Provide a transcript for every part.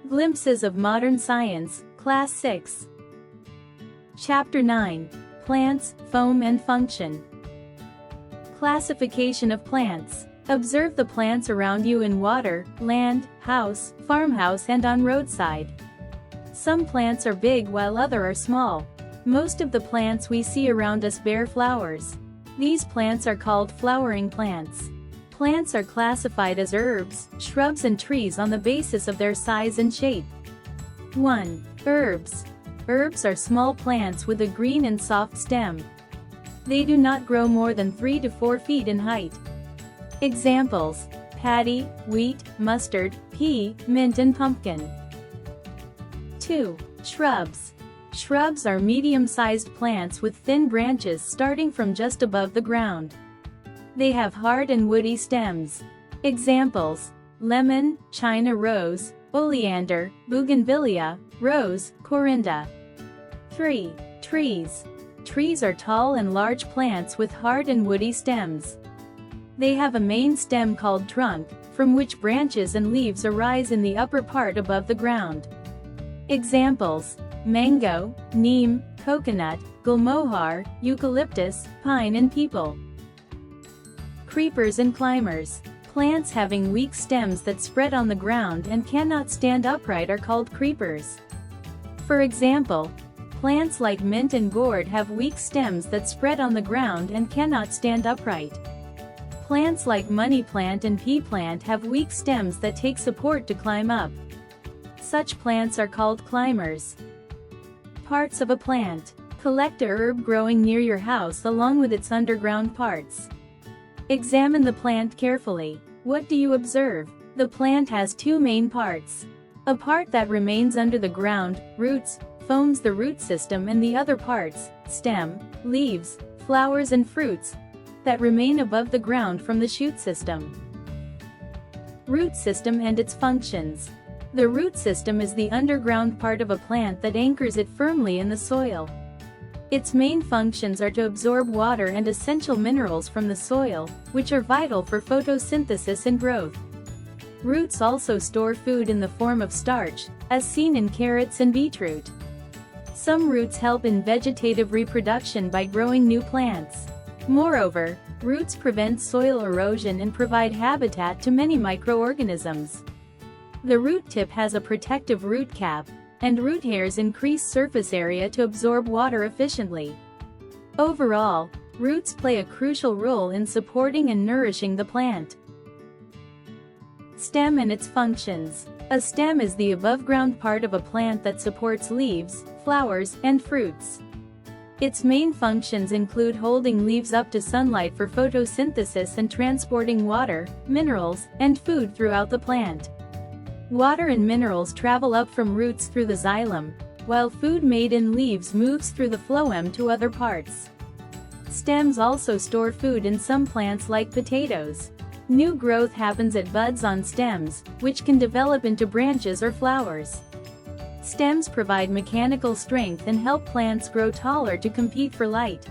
Glimpses of Modern Science, Class 6. Chapter 9. Plants, Foam and Function. Classification of plants. Observe the plants around you in water, land, house, farmhouse and on roadside. Some plants are big while others are small. Most of the plants we see around us bear flowers. These plants are called flowering plants. Plants are classified as herbs, shrubs and trees on the basis of their size and shape. 1. Herbs. Herbs are small plants with a green and soft stem. They do not grow more than 3 to 4 feet in height. Examples: paddy, wheat, mustard, pea, mint and pumpkin. 2. Shrubs. Shrubs are medium-sized plants with thin branches starting from just above the ground. They have hard and woody stems. Examples: lemon, China rose, oleander, bougainvillea, rose, corinda. 3. Trees. Trees are tall and large plants with hard and woody stems. They have a main stem called trunk, from which branches and leaves arise in the upper part above the ground. Examples: mango, neem, coconut, gulmohar, eucalyptus, pine and peepal. Creepers and climbers. Plants having weak stems that spread on the ground and cannot stand upright are called creepers. For example, plants like mint and gourd have weak stems that spread on the ground and cannot stand upright. Plants like money plant and pea plant have weak stems that take support to climb up. Such plants are called climbers. Parts of a plant. Collect a herb growing near your house along with its underground parts. Examine the plant carefully. What do you observe? The plant has two main parts. A part that remains under the ground, roots, forms the root system, and the other parts, stem, leaves, flowers and fruits, that remain above the ground from the shoot system. Root system and its functions. The root system is the underground part of a plant that anchors it firmly in the soil. Its main functions are to absorb water and essential minerals from the soil, which are vital for photosynthesis and growth. Roots also store food in the form of starch, as seen in carrots and beetroot. Some roots help in vegetative reproduction by growing new plants. Moreover, roots prevent soil erosion and provide habitat to many microorganisms. The root tip has a protective root cap, and root hairs increase surface area to absorb water efficiently. Overall, roots play a crucial role in supporting and nourishing the plant. Stem and its functions. A stem is the above-ground part of a plant that supports leaves, flowers, and fruits. Its main functions include holding leaves up to sunlight for photosynthesis and transporting water, minerals, and food throughout the plant. Water and minerals travel up from roots through the xylem, while food made in leaves moves through the phloem to other parts. Stems also store food in some plants like potatoes. New growth happens at buds on stems, which can develop into branches or flowers. Stems provide mechanical strength and help plants grow taller to compete for light.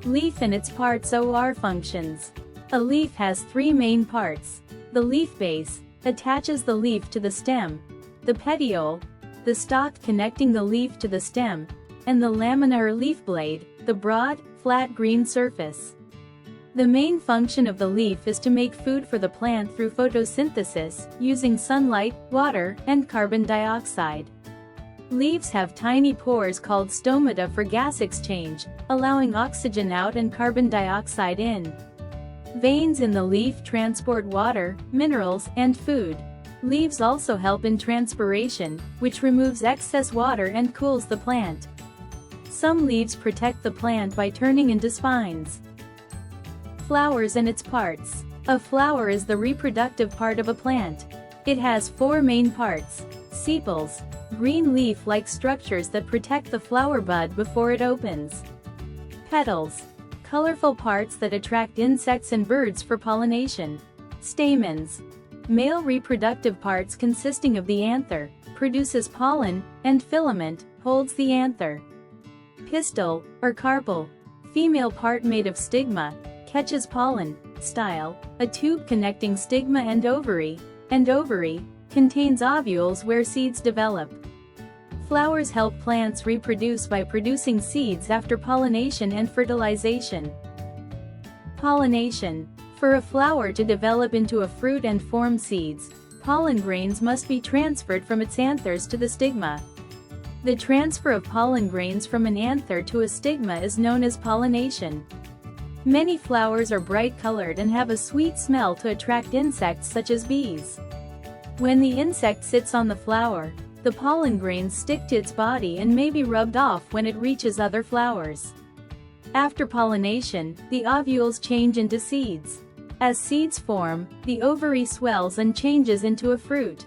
Leaf and its parts or functions. A leaf has three main parts. The leaf base attaches the leaf to the stem, the petiole, the stalk connecting the leaf to the stem, and the lamina or leaf blade, the broad, flat green surface. The main function of the leaf is to make food for the plant through photosynthesis, using sunlight, water, and carbon dioxide. Leaves have tiny pores called stomata for gas exchange, allowing oxygen out and carbon dioxide in. Veins in the leaf transport water, minerals, and food. Leaves also help in transpiration, which removes excess water and cools the plant. Some leaves protect the plant by turning into spines. Flowers and its parts. A flower is the reproductive part of a plant. It has four main parts: sepals, green leaf-like structures that protect the flower bud before it opens; petals, colorful parts that attract insects and birds for pollination; stamens, male reproductive parts consisting of the anther, produces pollen, and filament, holds the anther; pistil, or carpel, female part made of stigma, catches pollen; style, a tube connecting stigma and ovary, contains ovules where seeds develop. Flowers help plants reproduce by producing seeds after pollination and fertilization. Pollination. For a flower to develop into a fruit and form seeds, pollen grains must be transferred from its anthers to the stigma. The transfer of pollen grains from an anther to a stigma is known as pollination. Many flowers are bright colored and have a sweet smell to attract insects such as bees. When the insect sits on the flower, the pollen grains stick to its body and may be rubbed off when it reaches other flowers. After pollination, the ovules change into seeds. As seeds form, the ovary swells and changes into a fruit.